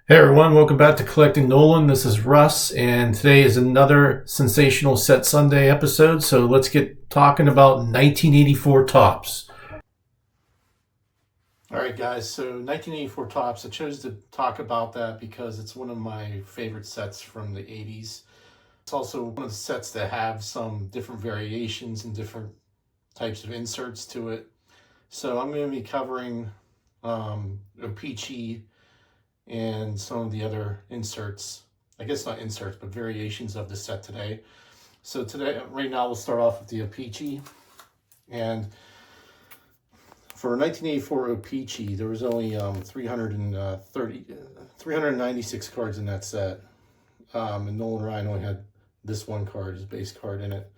Hey everyone, welcome back to Collecting Nolan. This is Russ, and today is another Sensational Set Sunday episode. So let's get talking about 1984 Topps. All right, guys. So 1984 Topps. I chose to talk about that because it's one of my favorite sets from the 80s. It's also one of the sets that have some different variations and different types of inserts to it. So I'm going to be covering Peachy and some of the other inserts. I guess not inserts, but variations of the set today. So today, right now, we'll start off with the O-Pee-Chee. And for 1984 O-Pee-Chee, there was only 396 cards in that set. And Nolan Ryan only had this one card, his base card in it.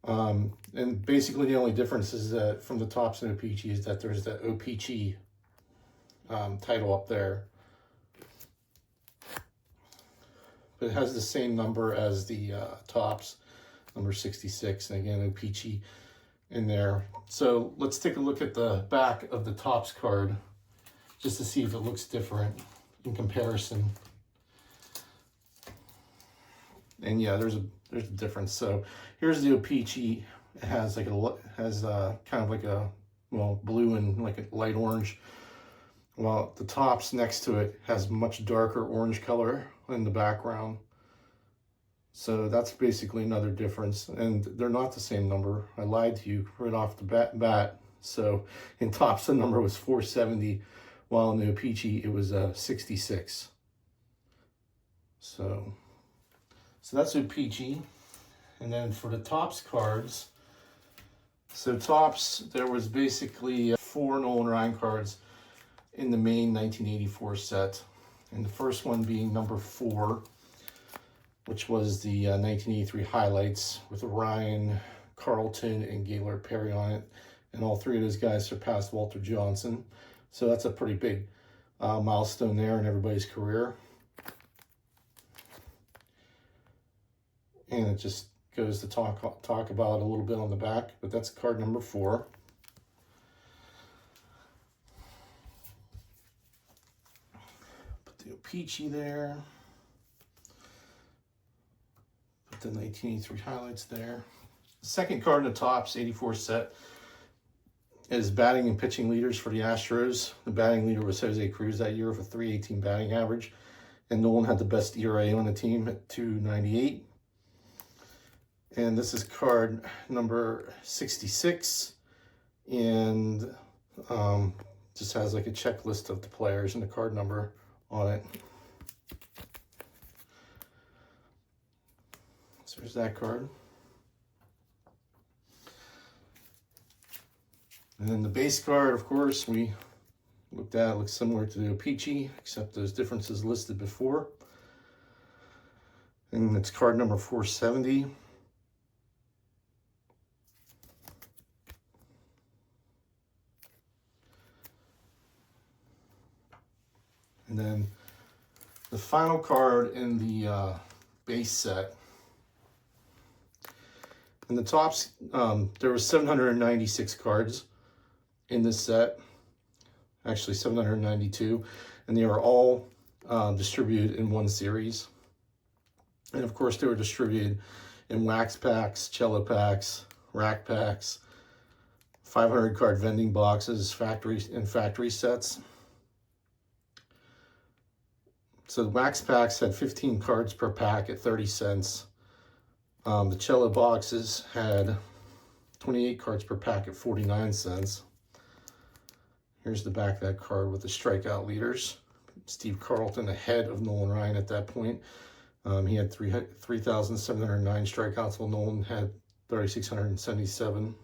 And basically the only difference is that from the Topps and O-Pee-Chee is that there's that O-Pee-Chee title up there. But it has the same number as the Topps, number 66, and again, O-Pee-Chee in there. So let's take a look at the back of the Topps card just to see if it looks different in comparison. And yeah, there's a difference. So here's the O-Pee-Chee. It has like kind of like a blue and like a light orange. While the Topps next to it has much darker orange color in the background. So that's basically another difference. And they're not the same number. I lied to you right off the bat. So in Topps, the number was 470, while in the O-Pee-Chee, it was 66. So that's O-Pee-Chee. And then for the Topps cards, so Topps, there was basically 4 Nolan Ryan cards in the main 1984 set, and the first one being number 4, which was the 1983 highlights with Ryan, Carlton, and Gaylord Perry on it, and all 3 of those guys surpassed Walter Johnson. So that's a pretty big milestone there in everybody's career. And it just goes to talk about a little bit on the back, but that's card number 4. Peachy there. Put the 1983 highlights there. The second card in the Topps 84 set is batting and pitching leaders for the Astros. The batting leader was Jose Cruz that year with a .318 batting average. And Nolan had the best ERA on the team at .298. And this is card number 66. And just has like a checklist of the players and the card number on it. So there's that card. And then the base card, of course, we looked at, looks similar to the O-Pee-Chee, except those differences listed before. And it's card number 470. And then the final card in the base set. In the Topps, there were 796 cards in this set. Actually, 792. And they were all distributed in one series. And of course, they were distributed in wax packs, cello packs, rack packs, 500 card vending boxes, factory sets. So the wax packs had 15 cards per pack at 30 cents. The cello boxes had 28 cards per pack at 49 cents. Here's the back of that card with the strikeout leaders. Steve Carlton ahead of Nolan Ryan at that point. He had 3,709 strikeouts, while Nolan had 3,677.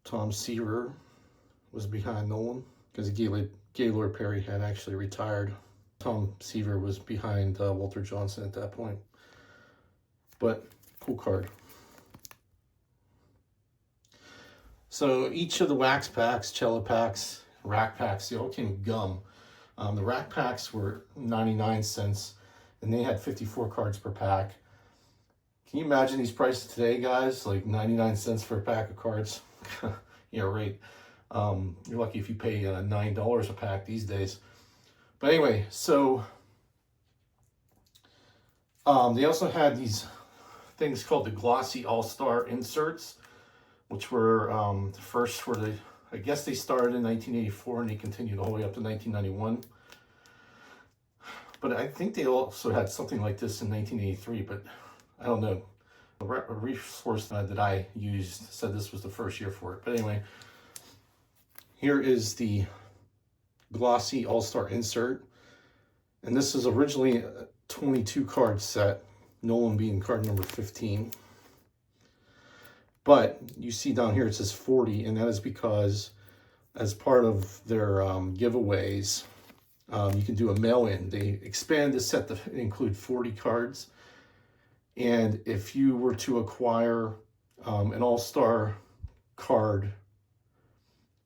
Tom Seaver was behind Nolan because Gaylord Perry had actually retired. Tom Seaver was behind Walter Johnson at that point. But cool card. So each of the wax packs, cello packs, rack packs, they all came with gum. The rack packs were 99 cents, and they had 54 cards per pack. Can you imagine these prices today, guys? Like 99 cents for a pack of cards. Yeah, right. You're lucky if you pay $9 a pack these days. But anyway, so they also had these things called the glossy all-star inserts, which were first for the, I guess they started in 1984 and they continued all the way up to 1991. But I think they also had something like this in 1983, but I don't know. A resource that I used said this was the first year for it. But anyway, here is the glossy all-star insert. And this is originally a 22 card set, Nolan being card number 15. But you see down here it says 40, and that is because as part of their giveaways, you can do a mail-in. They expand the set to include 40 cards. And if you were to acquire an all-star card,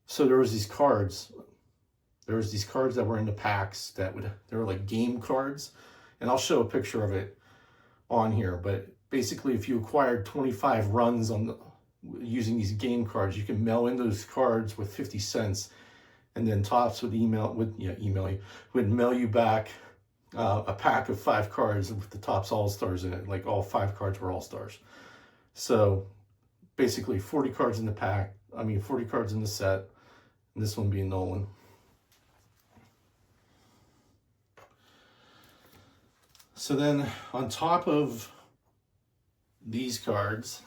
so there was these cards that were in the packs they were like game cards, and I'll show a picture of it on here. But basically, if you acquired 25 runs using these game cards, you can mail in those cards with 50 cents, and then Topps would mail you back a pack of 5 cards with the Topps All-Stars in it. Like all 5 cards were All-Stars. So basically 40 cards in the pack. 40 cards in the set. And this one being Nolan. So then on top of these cards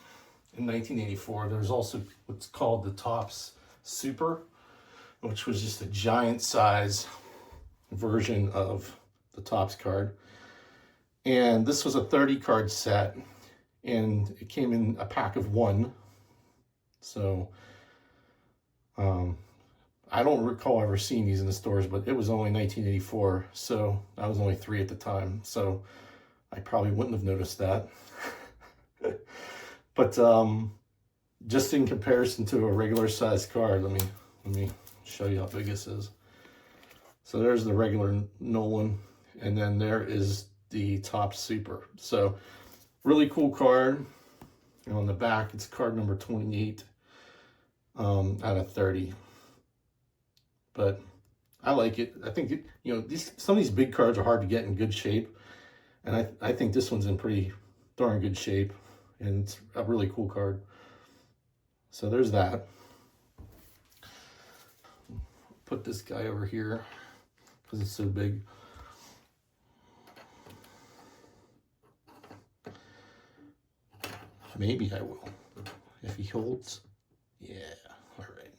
in 1984, there's also what's called the Topps Super, which was just a giant size version of the Topps card. And this was a 30 card set, and it came in a pack of 1. So I don't recall ever seeing these in the stores, but it was only 1984, so I was only 3 at the time, so I probably wouldn't have noticed that. But just in comparison to a regular size card, let me show you how big this is. So there's the regular Nolan, and then there is the Topps Super. So really cool card. And on the back, it's card number 28 out of 30. But I like it. I think some of these big cards are hard to get in good shape, and I think this one's in pretty darn good shape, and it's a really cool card. So there's that. Put this guy over here because it's so big. Maybe I will, if he holds. Yeah, all right.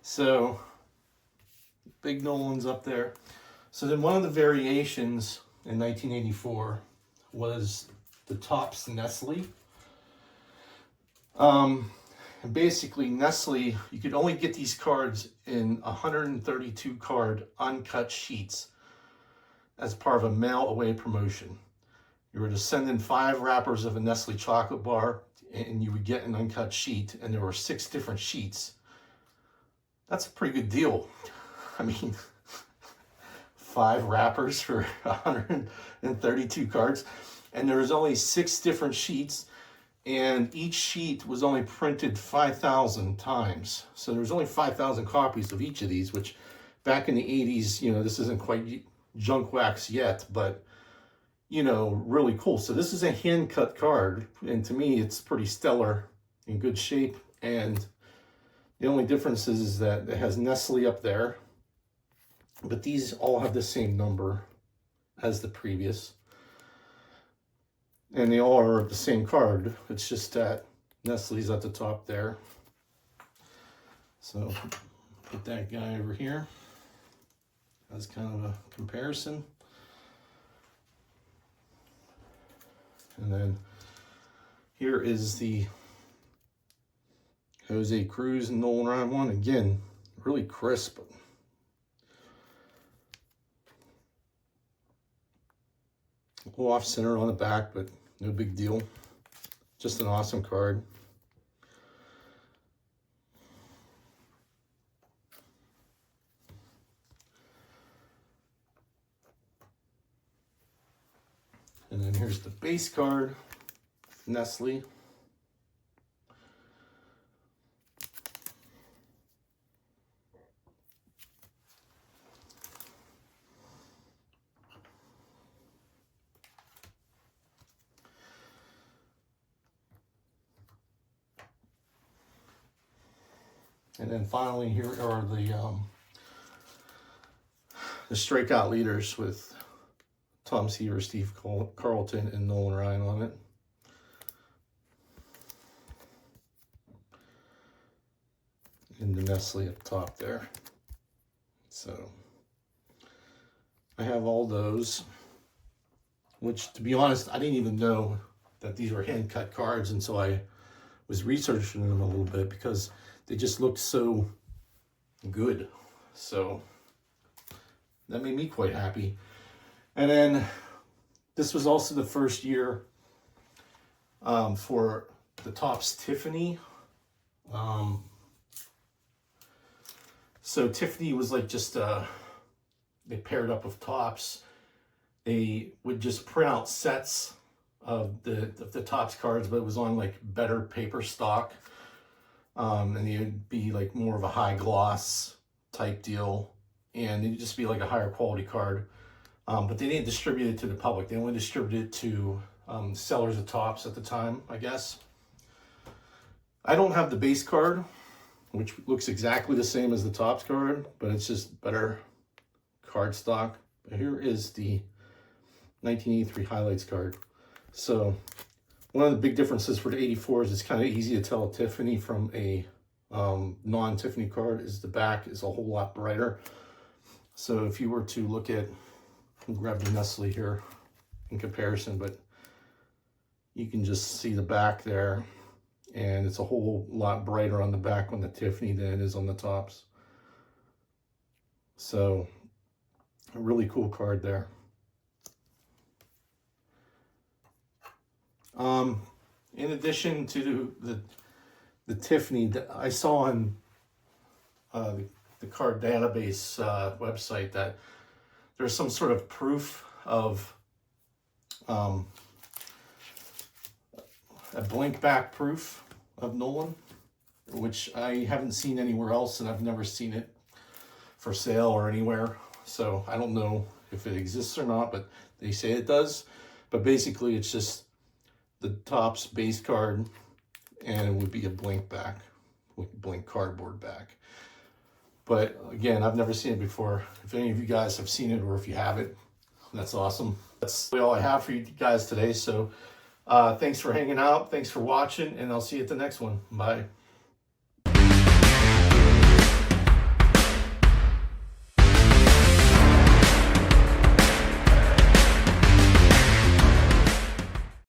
So, big Nolan's up there. So then one of the variations in 1984 was the Topps Nestle. And basically Nestle, you could only get these cards in 132 card uncut sheets as part of a mail away promotion. You were to send in 5 wrappers of a Nestle chocolate bar, and you would get an uncut sheet, and there were 6 different sheets. That's a pretty good deal. 5 wrappers for 132 cards, and there was only 6 different sheets, and each sheet was only printed 5,000 times. So there was only 5,000 copies of each of these, which back in the 80s, this isn't quite junk wax yet, but really cool. So this is a hand cut card, and to me it's pretty stellar, in good shape. And the only difference is that it has Nestle up there, but these all have the same number as the previous, and they all are the same card. It's just that Nestle's at the top there. So put that guy over here as kind of a comparison. And then here is the Jose Cruz and Nolan Ryan one. Again, really crisp. A little off center on the back, but no big deal. Just an awesome card. And then here's the base card, Nestle. And then finally, here are the strikeout leaders with Tom Seaver, Steve Carlton, and Nolan Ryan on it. And the Nestle up top there. So I have all those, which, to be honest, I didn't even know that these were hand cut cards until I was researching them a little bit, because they just looked so good. So that made me quite happy. And then this was also the first year for the Topps Tiffany. So Tiffany was like just, they paired up with Topps. They would just print out sets of the Topps cards, but it was on like better paper stock. And they would be like more of a high gloss type deal. And it'd just be like a higher quality card. But they didn't distribute it to the public. They only distributed it to sellers of Topps at the time, I guess. I don't have the base card, which looks exactly the same as the Topps card, but it's just better card stock. But here is the 1983 highlights card. So one of the big differences for the 84 is it's kind of easy to tell a Tiffany from a non-Tiffany card is the back is a whole lot brighter. So if you were to look at, I'll grab the Nestle here in comparison, but you can just see the back there, and it's a whole lot brighter on the back on the Tiffany than it is on the Topps. So a really cool card there. In addition to the Tiffany, I saw on the card database website that there's some sort of proof of a blank back proof of Nolan, which I haven't seen anywhere else, and I've never seen it for sale or anywhere. So I don't know if it exists or not, but they say it does. But basically, it's just the Topps base card, and it would be a blank back, with blank cardboard back. But again, I've never seen it before. If any of you guys have seen it, or if you have it, that's awesome. That's all I have for you guys today. So thanks for hanging out. Thanks for watching, and I'll see you at the next one. Bye.